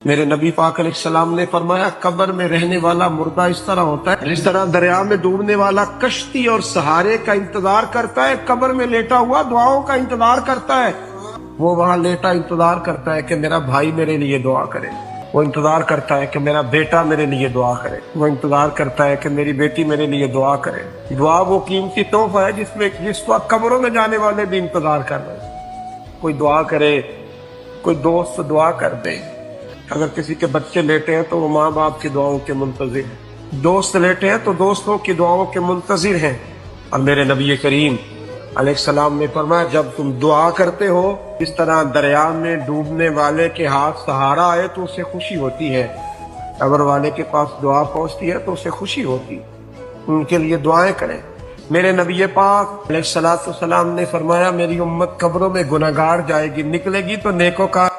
میرے نبی پاک علیہ السلام نے فرمایا قبر میں رہنے والا مردہ اس طرح ہوتا ہے جس طرح دریا میں ڈوبنے والا کشتی اور سہارے کا انتظار کرتا ہے، قبر میں لیٹا ہوا دعاؤں کا انتظار کرتا ہے۔ وہ وہاں لیٹا انتظار کرتا ہے کہ میرا بھائی میرے لیے دعا کرے، وہ انتظار کرتا ہے کہ میرا بیٹا میرے لیے دعا کرے، وہ انتظار کرتا ہے کہ میری بیٹی میرے لیے دعا کرے۔ دعا وہ قیمتی تحفہ ہے جس وقت قبروں میں جانے والے بھی انتظار کر رہے ہیں۔ کوئی دعا کرے، کوئی دوست دعا کر دے۔ اگر کسی کے بچے لیٹے ہیں تو وہ ماں باپ کی دعاؤں کے منتظر ہیں، دوست لیٹے ہیں تو دوستوں کی دعاؤں کے منتظر ہیں۔ اور میرے نبی کریم علیہ السلام نے فرمایا جب تم دعا کرتے ہو اس طرح دریا میں ڈوبنے والے کے ہاتھ سہارا آئے تو اسے خوشی ہوتی ہے، قبر والے کے پاس دعا پہنچتی ہے تو اسے خوشی ہوتی، ان کے لیے دعائیں کریں۔ میرے نبی پاک علیہ السلام نے فرمایا میری امت قبروں میں گناہگار جائے گی، نکلے گی تو نیکوکار